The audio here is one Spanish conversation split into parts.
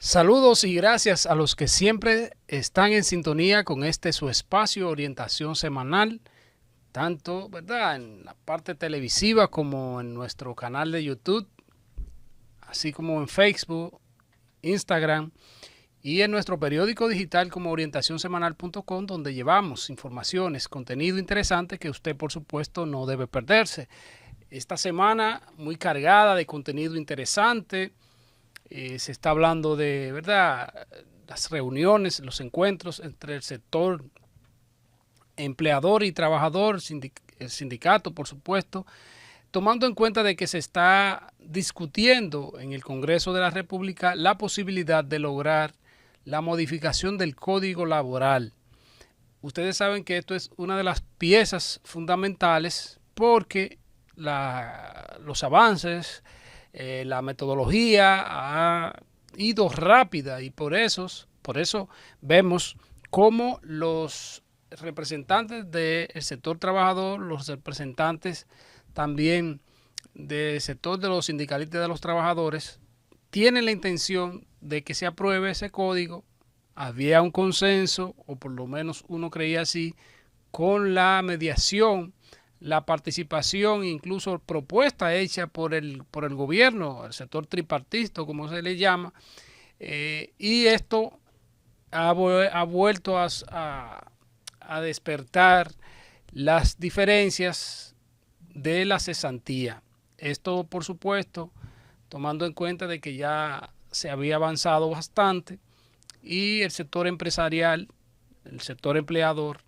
Saludos y gracias a los que siempre están en sintonía con este su espacio orientación semanal, tanto, ¿verdad?, en la parte televisiva como en nuestro canal de YouTube, así como en Facebook, Instagram y en nuestro periódico digital como orientacionsemanal.com, donde llevamos informaciones, contenido interesante que usted por supuesto no debe perderse. Esta semana muy cargada de contenido interesante. Se está hablando de, ¿verdad?, las reuniones, los encuentros entre el sector empleador y trabajador, el sindicato, por supuesto, tomando en cuenta de que se está discutiendo en el Congreso de la República la posibilidad de lograr la modificación del Código Laboral. Ustedes saben que esto es una de las piezas fundamentales porque los avances, la metodología ha ido rápida y por eso vemos cómo los representantes del sector trabajador, los representantes también del sector de los sindicalistas de los trabajadores, tienen la intención de que se apruebe ese código. Había un consenso, o por lo menos uno creía así, con la mediación, la participación, incluso propuesta hecha por el gobierno, el sector tripartito, como se le llama, y esto ha vuelto a despertar las diferencias de la cesantía. Esto, por supuesto, tomando en cuenta de que ya se había avanzado bastante y el sector empresarial, el sector empleador,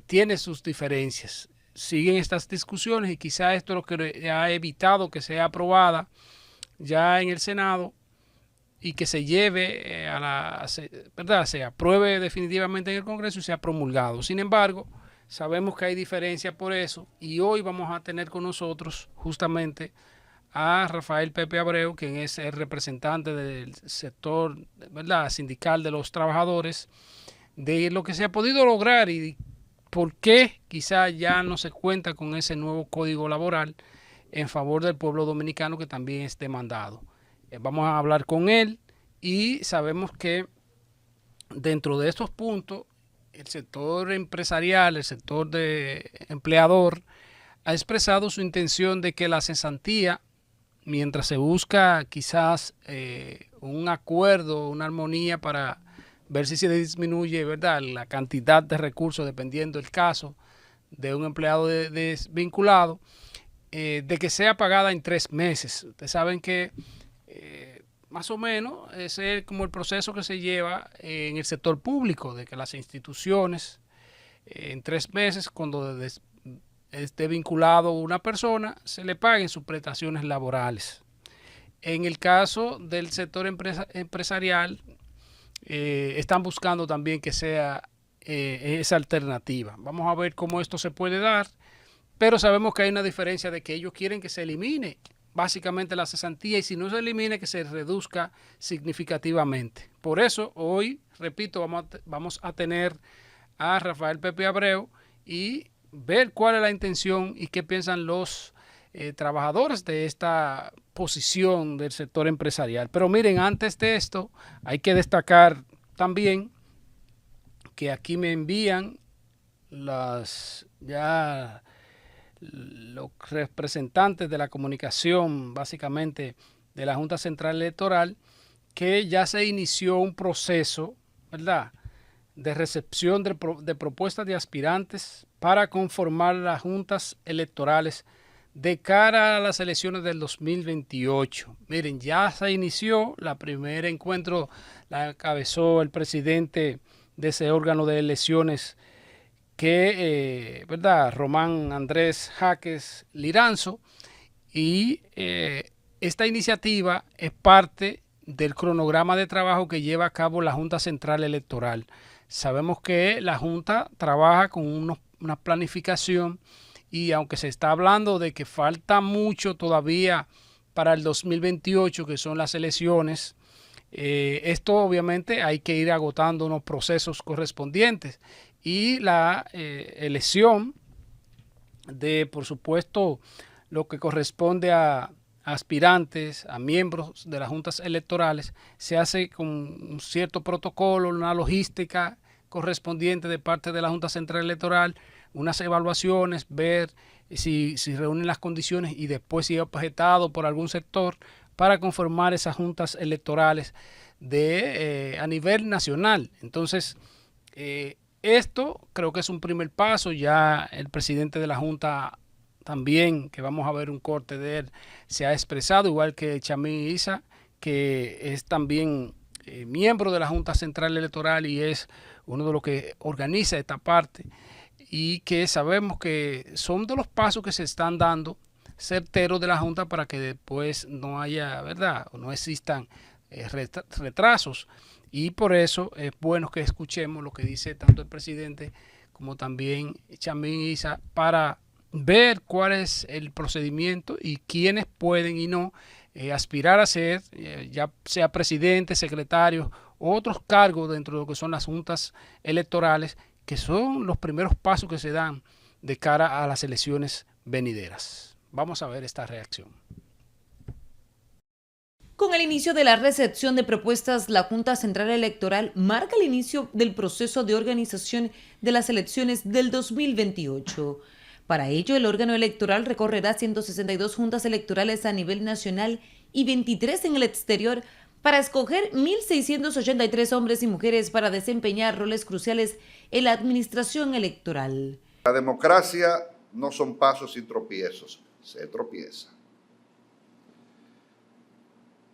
tiene sus diferencias. Siguen estas discusiones y quizá esto es lo que ha evitado que sea aprobada ya en el Senado y que se lleve ¿verdad?, se apruebe definitivamente en el Congreso y sea promulgado. Sin embargo, sabemos que hay diferencia por eso y hoy vamos a tener con nosotros justamente a Rafael Pepe Abreu, quien es el representante del sector, ¿verdad?, sindical de los trabajadores, de lo que se ha podido lograr y por qué quizá ya no se cuenta con ese nuevo código laboral en favor del pueblo dominicano que también es demandado. Vamos a hablar con él y sabemos que dentro de estos puntos el sector empresarial, el sector de empleador, ha expresado su intención de que la cesantía, mientras se busca quizás un acuerdo, una armonía para ver si se disminuye, ¿verdad?, la cantidad de recursos dependiendo del caso de un empleado desvinculado, de que sea pagada en 3 meses. Ustedes saben que más o menos ese es como el proceso que se lleva en el sector público, de que las instituciones en 3 meses, cuando esté vinculado una persona, se le paguen sus prestaciones laborales. En el caso del sector empresarial, están buscando también que sea esa alternativa. Vamos a ver cómo esto se puede dar, pero sabemos que hay una diferencia de que ellos quieren que se elimine básicamente la cesantía y si no se elimine que se reduzca significativamente. Por eso hoy, repito, vamos a tener a Rafael Pepe Abreu y ver cuál es la intención y qué piensan los trabajadores de esta posición del sector empresarial. Pero miren, antes de esto hay que destacar también que aquí me envían los representantes de la comunicación, básicamente de la Junta Central Electoral, que ya se inició un proceso, ¿verdad?, de recepción de propuestas de aspirantes para conformar las juntas electorales de cara a las elecciones del 2028. Miren, ya se inició, la primer encuentro la encabezó el presidente de ese órgano de elecciones, ¿verdad?, Román Andrés Jaques Liranzo, y esta iniciativa es parte del cronograma de trabajo que lleva a cabo la Junta Central Electoral. Sabemos que la Junta trabaja con una planificación y aunque se está hablando de que falta mucho todavía para el 2028, que son las elecciones, esto obviamente hay que ir agotando unos procesos correspondientes y la elección de, por supuesto, lo que corresponde a aspirantes, a miembros de las juntas electorales, se hace con un cierto protocolo, una logística correspondiente de parte de la Junta Central Electoral, unas evaluaciones, ver si reúnen las condiciones y después si es objetado por algún sector para conformar esas juntas electorales a nivel nacional. Entonces, esto creo que es un primer paso. Ya el presidente de la Junta también, que vamos a ver un corte de él, se ha expresado, igual que Chamín Isa, que es también miembro de la Junta Central Electoral y es uno de los que organiza esta parte, y que sabemos que son de los pasos que se están dando certeros de la Junta para que después no haya, ¿verdad?, o no existan retrasos. Y por eso es bueno que escuchemos lo que dice tanto el presidente como también Chamín Isa para ver cuál es el procedimiento y quiénes pueden y no aspirar a ser, ya sea presidente, secretario o otros cargos dentro de lo que son las juntas electorales, que son los primeros pasos que se dan de cara a las elecciones venideras. Vamos a ver esta reacción. Con el inicio de la recepción de propuestas, la Junta Central Electoral marca el inicio del proceso de organización de las elecciones del 2028. Para ello, el órgano electoral recorrerá 162 juntas electorales a nivel nacional y 23 en el exterior para escoger 1.683 hombres y mujeres para desempeñar roles cruciales en la administración electoral. La democracia no son pasos y tropiezos, se tropieza.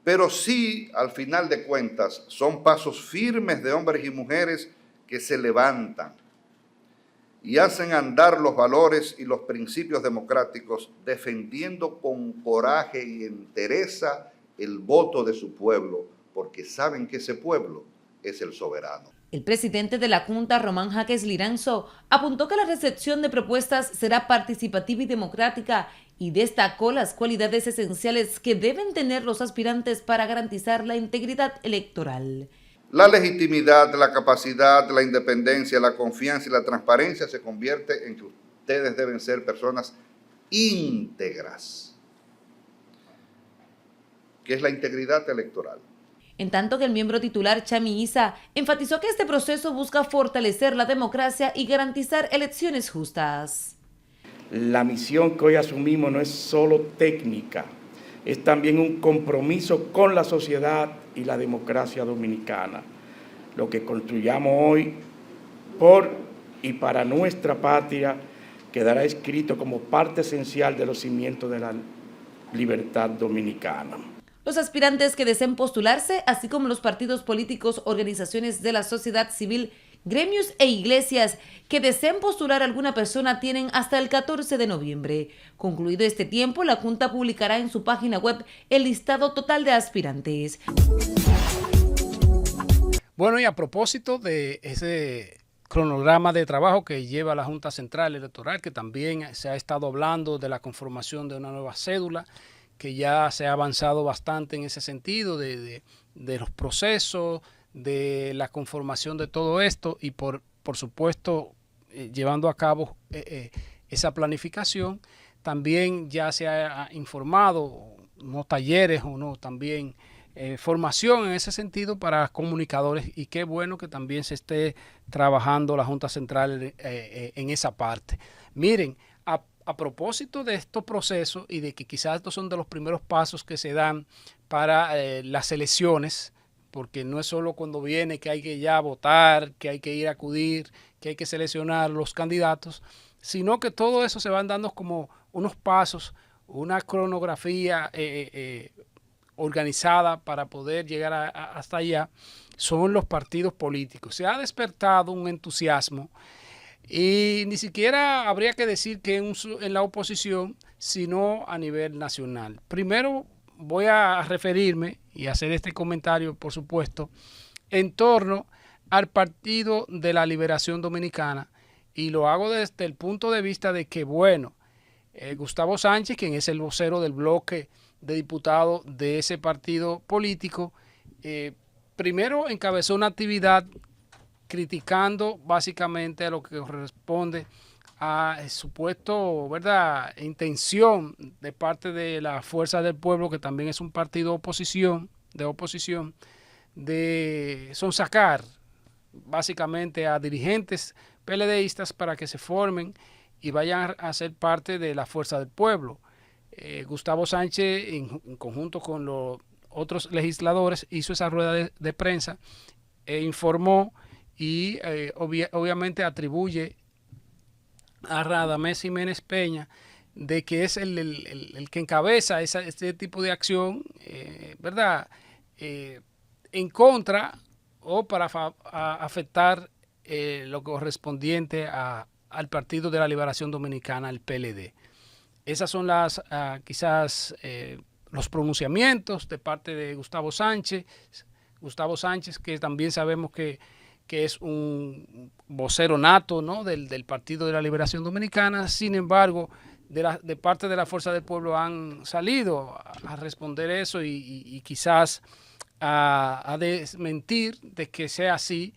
Pero sí, al final de cuentas, son pasos firmes de hombres y mujeres que se levantan y hacen andar los valores y los principios democráticos, defendiendo con coraje y entereza el voto de su pueblo, porque saben que ese pueblo es el soberano. El presidente de la Junta, Román Jaques Liranzo, apuntó que la recepción de propuestas será participativa y democrática y destacó las cualidades esenciales que deben tener los aspirantes para garantizar la integridad electoral. La legitimidad, la capacidad, la independencia, la confianza y la transparencia se convierte en que ustedes deben ser personas íntegras, que es la integridad electoral. En tanto que el miembro titular, Chamín Isa, enfatizó que este proceso busca fortalecer la democracia y garantizar elecciones justas. La misión que hoy asumimos no es solo técnica, es también un compromiso con la sociedad y la democracia dominicana. Lo que construyamos hoy por y para nuestra patria quedará escrito como parte esencial de los cimientos de la libertad dominicana. Los aspirantes que deseen postularse, así como los partidos políticos, organizaciones de la sociedad civil, gremios e iglesias que deseen postular a alguna persona tienen hasta el 14 de noviembre. Concluido este tiempo, la Junta publicará en su página web el listado total de aspirantes. Bueno, y a propósito de ese cronograma de trabajo que lleva la Junta Central Electoral, que también se ha estado hablando de la conformación de una nueva cédula, que ya se ha avanzado bastante en ese sentido de los procesos, de la conformación de todo esto y por supuesto llevando a cabo esa planificación. También ya se ha informado unos talleres o no también formación en ese sentido para comunicadores, y qué bueno que también se esté trabajando la Junta Central en esa parte. Miren, a propósito de estos procesos y de que quizás estos son de los primeros pasos que se dan para las elecciones, porque no es solo cuando viene que hay que ya votar, que hay que ir a acudir, que hay que seleccionar los candidatos, sino que todo eso se van dando como unos pasos, una cronografía organizada para poder llegar hasta allá. Son los partidos políticos. Se ha despertado un entusiasmo y ni siquiera habría que decir que en la oposición, sino a nivel nacional. Primero voy a referirme y hacer este comentario, por supuesto, en torno al Partido de la Liberación Dominicana, y lo hago desde el punto de vista de que, bueno, Gustavo Sánchez, quien es el vocero del bloque de diputados de ese partido político, primero encabezó una actividad criticando básicamente a lo que corresponde a supuesto, ¿verdad?, intención de parte de la Fuerza del Pueblo, que también es un partido de oposición, de sonsacar básicamente a dirigentes PLDistas para que se formen y vayan a ser parte de la Fuerza del Pueblo. Gustavo Sánchez, en conjunto con los otros legisladores, hizo esa rueda de prensa e informó y obviamente atribuye a Radamés Jiménez Peña de que es el que encabeza este tipo de acción, ¿verdad?, en contra o para afectar lo correspondiente al Partido de la Liberación Dominicana, el PLD. Esas son quizás los pronunciamientos de parte de Gustavo Sánchez. Gustavo Sánchez, que también sabemos que es un vocero nato, ¿no?, del Partido de la Liberación Dominicana. Sin embargo, de parte de la Fuerza del Pueblo han salido a responder eso y quizás a desmentir de que sea así,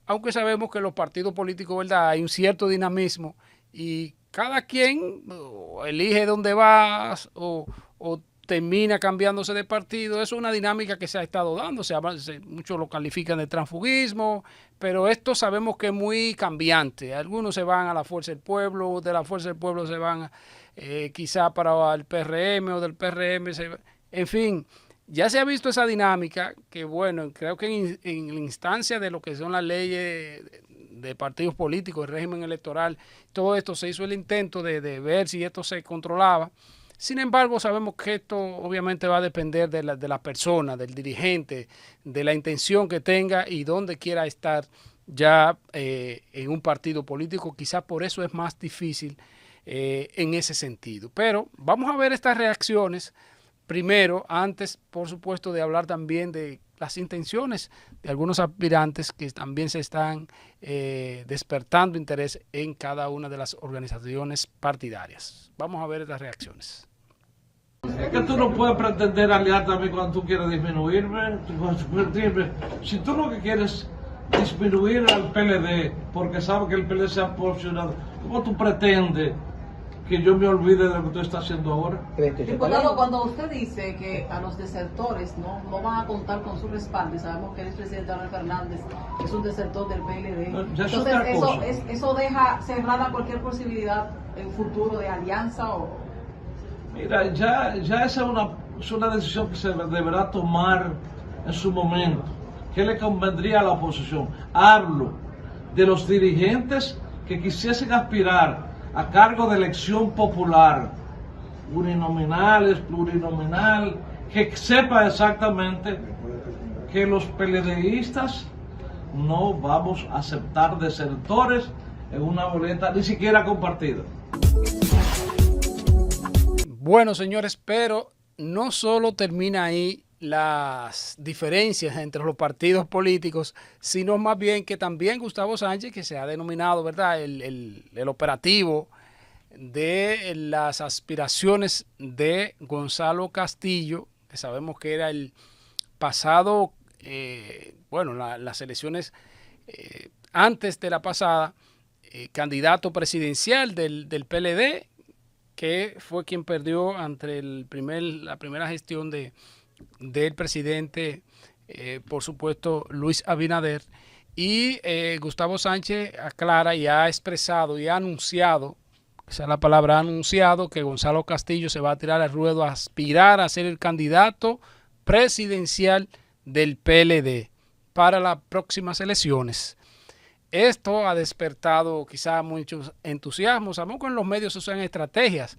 aunque sabemos que los partidos políticos, ¿verdad?, hay un cierto dinamismo y cada quien elige dónde va o termina cambiándose de partido. Eso es una dinámica que se ha estado dando. Muchos lo califican de transfugismo, pero esto sabemos que es muy cambiante. Algunos se van a la Fuerza del Pueblo, de la Fuerza del Pueblo se van quizá para el PRM o del PRM. En fin, ya se ha visto esa dinámica que, bueno, creo que en la instancia de lo que son las leyes de partidos políticos, el régimen electoral, todo esto se hizo el intento de ver si esto se controlaba. Sin embargo, sabemos que esto obviamente va a depender de la persona, del dirigente, de la intención que tenga y dónde quiera estar ya en un partido político. Quizás por eso es más difícil en ese sentido. Pero vamos a ver estas reacciones primero, antes, por supuesto, de hablar también de las intenciones de algunos aspirantes que también se están despertando interés en cada una de las organizaciones partidarias. Vamos a ver estas reacciones. Es que tú no puedes pretender aliarte a mí cuando tú quieres disminuirme. Si tú lo que quieres es disminuir al PLD porque sabes que el PLD se ha posicionado, ¿cómo tú pretendes que yo me olvide de lo que tú estás haciendo ahora? Diputado, cuando usted dice que a los desertores no van a contar con su respaldo, y sabemos que el expresidente Leonel Fernández es un desertor del PLD, entonces eso deja cerrada cualquier posibilidad en futuro de alianza o... Mira, ya esa es una decisión que se deberá tomar en su momento. ¿Qué le convendría a la oposición? Hablo de los dirigentes que quisiesen aspirar a cargo de elección popular, uninominales, plurinominal, que sepa exactamente que los PLDistas no vamos a aceptar desertores en una boleta ni siquiera compartida. Bueno, señores, pero no solo termina ahí las diferencias entre los partidos políticos, sino más bien que también Gustavo Sánchez, que se ha denominado, ¿verdad?, el operativo de las aspiraciones de Gonzalo Castillo, que sabemos que era el pasado, las elecciones antes de la pasada, candidato presidencial del PLD, que fue quien perdió ante la primera gestión del presidente, por supuesto, Luis Abinader. Y Gustavo Sánchez aclara y ha expresado y ha anunciado, esa es la palabra, ha anunciado que Gonzalo Castillo se va a tirar al ruedo a aspirar a ser el candidato presidencial del PLD para las próximas elecciones. Esto ha despertado quizá muchos entusiasmos. Sabemos que en los medios se usan estrategias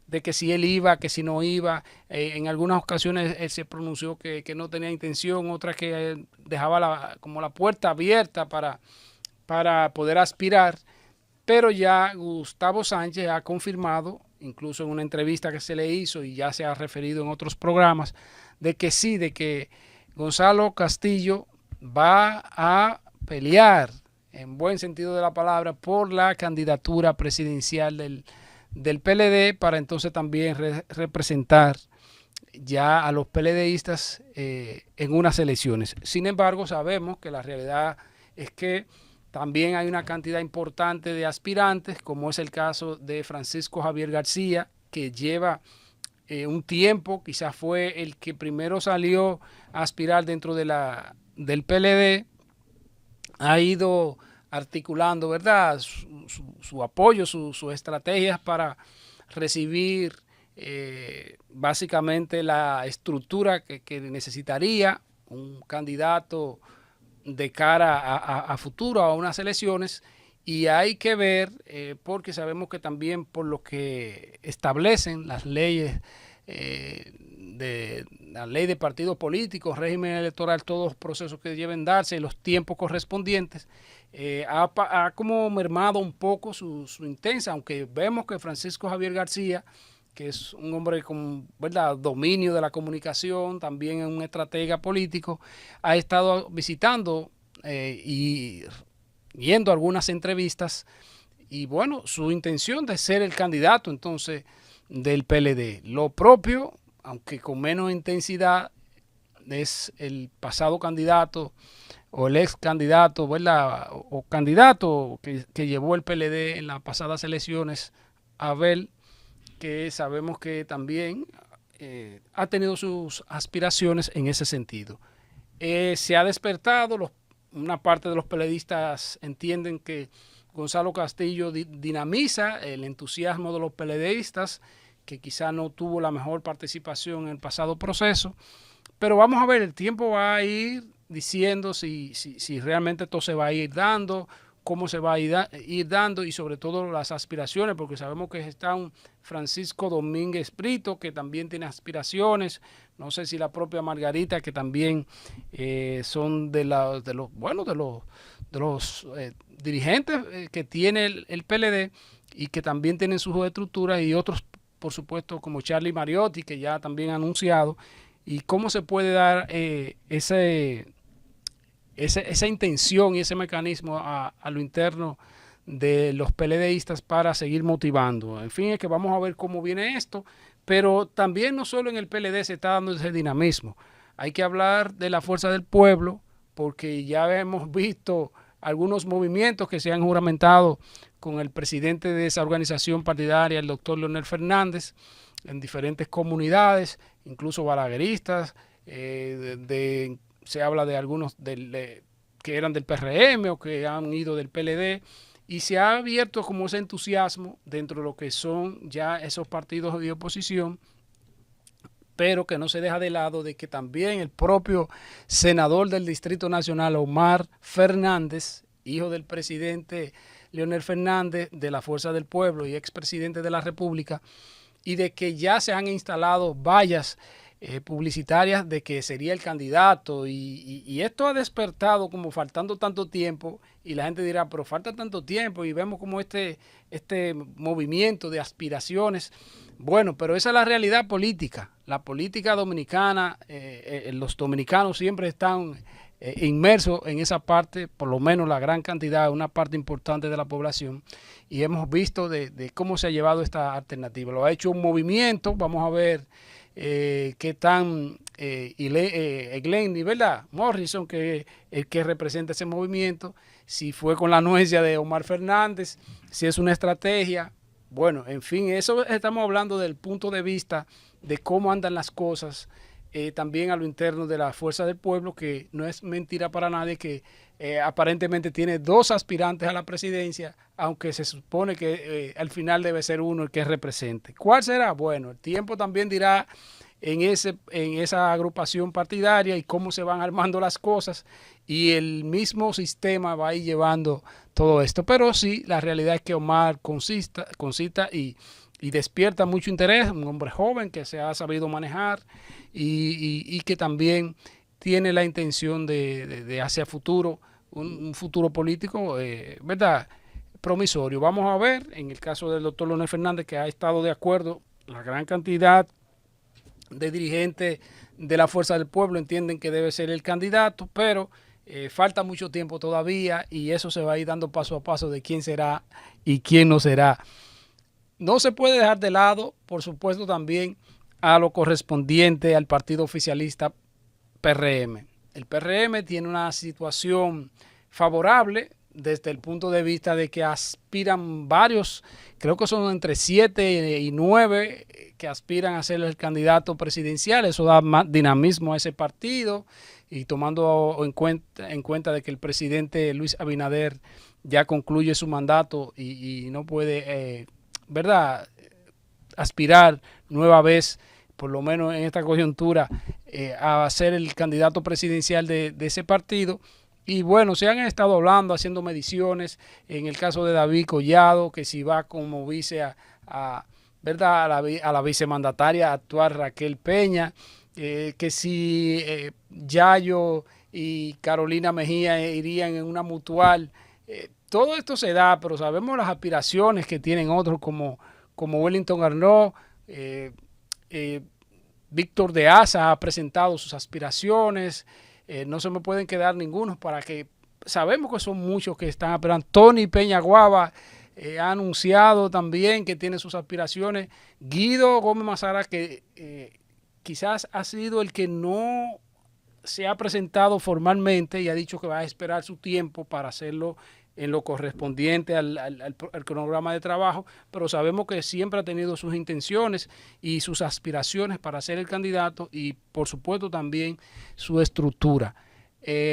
de que si él iba, que si no iba. En algunas ocasiones él se pronunció que no tenía intención, otras que dejaba como la puerta abierta para poder aspirar. Pero ya Gustavo Sánchez ha confirmado, incluso en una entrevista que se le hizo y ya se ha referido en otros programas, de que sí, de que Gonzalo Castillo va a pelear, en buen sentido de la palabra, por la candidatura presidencial del PLD para entonces también representar ya a los PLDistas en unas elecciones. Sin embargo, sabemos que la realidad es que También hay una cantidad importante de aspirantes, como es el caso de Francisco Javier García, que lleva un tiempo, quizás fue el que primero salió a aspirar dentro del PLD, ha ido articulando, ¿verdad?, su apoyo, sus estrategias para recibir básicamente la estructura que necesitaría un candidato de cara a futuro, a unas elecciones, y hay que ver, porque sabemos que también por lo que establecen las leyes, la ley de partidos políticos, régimen electoral, todos los procesos que deben darse y los tiempos correspondientes, ha como mermado un poco su intensa, aunque vemos que Francisco Javier García, que es un hombre con, ¿verdad?, dominio de la comunicación, también es un estratega político, ha estado visitando y yendo a algunas entrevistas, y bueno, su intención de ser el candidato entonces del PLD. Lo propio, aunque con menos intensidad, es el pasado candidato o el ex candidato, ¿verdad?, o candidato que llevó el PLD en las pasadas elecciones, Abel, que sabemos que también ha tenido sus aspiraciones en ese sentido. Se ha despertado, una parte de los PLDistas entienden que Gonzalo Castillo dinamiza el entusiasmo de los PLDistas, que quizá no tuvo la mejor participación en el pasado proceso, pero vamos a ver, el tiempo va a ir diciendo si realmente esto se va a ir dando, cómo se va a ir dando, y sobre todo las aspiraciones, porque sabemos que está un Francisco Domínguez Brito, que también tiene aspiraciones, no sé si la propia Margarita, que también son de los dirigentes que tiene el PLD, y que también tienen sus estructuras, y otros, por supuesto, como Charlie Mariotti, que ya también ha anunciado, y cómo se puede dar esa intención y ese mecanismo a lo interno de los PLDistas para seguir motivando. En fin, es que vamos a ver cómo viene esto, pero también no solo en el PLD se está dando ese dinamismo. Hay que hablar de la Fuerza del Pueblo, porque ya hemos visto algunos movimientos que se han juramentado con el presidente de esa organización partidaria, el doctor Leonel Fernández, en diferentes comunidades, incluso balagueristas, se habla de algunos que eran del PRM o que han ido del PLD, y se ha abierto como ese entusiasmo dentro de lo que son ya esos partidos de oposición, pero que no se deja de lado de que también el propio senador del Distrito Nacional, Omar Fernández, hijo del presidente Leonel Fernández, de la Fuerza del Pueblo y expresidente de la República, y de que ya se han instalado vallas publicitarias de que sería el candidato, y esto ha despertado como faltando tanto tiempo, y la gente dirá, pero falta tanto tiempo, y vemos como este movimiento de aspiraciones. Bueno, pero esa es la realidad política. La política dominicana, los dominicanos siempre están inmersos en esa parte, por lo menos la gran cantidad, una parte importante de la población, y hemos visto de cómo se ha llevado esta alternativa. Lo ha hecho un movimiento, vamos a ver qué tan Glenn, ¿verdad?, Morrison, que el que representa ese movimiento, si fue con la anuencia de Omar Fernández, si es una estrategia. Bueno, en fin, eso estamos hablando del punto de vista de cómo andan las cosas, también a lo interno de la Fuerza del Pueblo, que no es mentira para nadie que aparentemente tiene 2 aspirantes a la presidencia, aunque se supone que al final debe ser uno el que represente. ¿Cuál será? Bueno, el tiempo también dirá en esa agrupación partidaria y cómo se van armando las cosas, y el mismo sistema va a ir llevando todo esto. Pero sí, la realidad es que Omar concita y despierta mucho interés, un hombre joven que se ha sabido manejar y que también tiene la intención de hacia futuro, un futuro político, ¿verdad?, promisorio. Vamos a ver, en el caso del doctor Leonel Fernández, que ha estado de acuerdo, la gran cantidad de dirigentes de la Fuerza del Pueblo entienden que debe ser el candidato, pero falta mucho tiempo todavía, y eso se va a ir dando paso a paso de quién será y quién no será. No se puede dejar de lado, por supuesto, también a lo correspondiente al partido oficialista PRM. El PRM tiene una situación favorable desde el punto de vista de que aspiran varios, creo que son entre 7 y 9 que aspiran a ser el candidato presidencial. Eso da más dinamismo a ese partido, y tomando en cuenta de que el presidente Luis Abinader ya concluye su mandato y no puede, ¿verdad?, aspirar nueva vez, por lo menos en esta coyuntura, a ser el candidato presidencial de ese partido. Y bueno, se han estado hablando, haciendo mediciones, en el caso de David Collado, que si va como vice ¿verdad?, a la vicemandataria actual Raquel Peña, que si Yayo y Carolina Mejía irían en una mutual. Todo esto se da, pero sabemos las aspiraciones que tienen otros como Wellington Arnaud. Víctor de Asa ha presentado sus aspiraciones. No se me pueden quedar ningunos, para que sabemos que son muchos que están aspirando. Tony Peña Guava ha anunciado también que tiene sus aspiraciones. Guido Gómez Mazara, que quizás ha sido el que no se ha presentado formalmente y ha dicho que va a esperar su tiempo para hacerlo en lo correspondiente al cronograma de trabajo, pero sabemos que siempre ha tenido sus intenciones y sus aspiraciones para ser el candidato, y por supuesto también su estructura.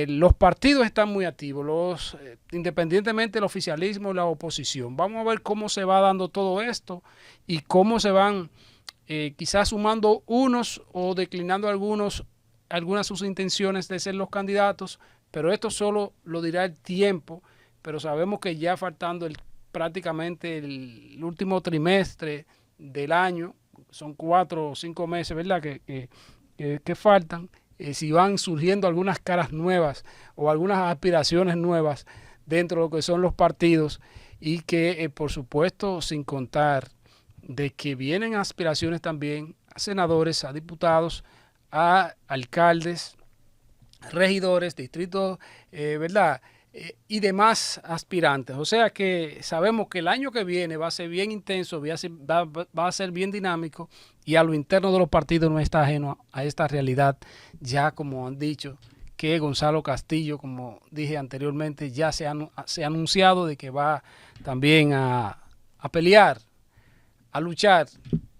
Los partidos están muy activos, independientemente del oficialismo y la oposición. Vamos a ver cómo se va dando todo esto y cómo se van quizás sumando unos o declinando algunas de sus intenciones de ser los candidatos, pero esto solo lo dirá el tiempo. Pero sabemos que ya faltando prácticamente el último trimestre del año, son 4 o 5 meses, ¿verdad?, que faltan, si van surgiendo algunas caras nuevas o algunas aspiraciones nuevas dentro de lo que son los partidos, y que por supuesto sin contar de que vienen aspiraciones también a senadores, a diputados, a alcaldes, regidores, distritos, ¿verdad?, y demás aspirantes. O sea que sabemos que el año que viene va a ser bien intenso, va a ser bien dinámico, y a lo interno de los partidos no está ajeno a esta realidad. Ya como han dicho, que Gonzalo Castillo, como dije anteriormente, ya se ha anunciado de que va también a pelear, a luchar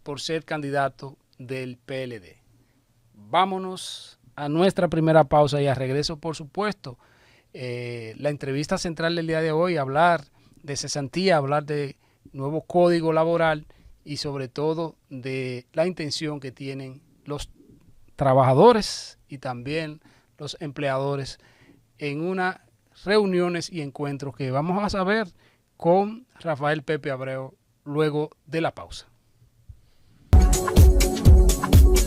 por ser candidato del PLD. Vámonos a nuestra primera pausa, y a regreso, por supuesto, la entrevista central del día de hoy, hablar de cesantía, hablar de nuevo código laboral y sobre todo de la intención que tienen los trabajadores y también los empleadores en unas reuniones y encuentros que vamos a saber con Rafael Pepe Abreu luego de la pausa.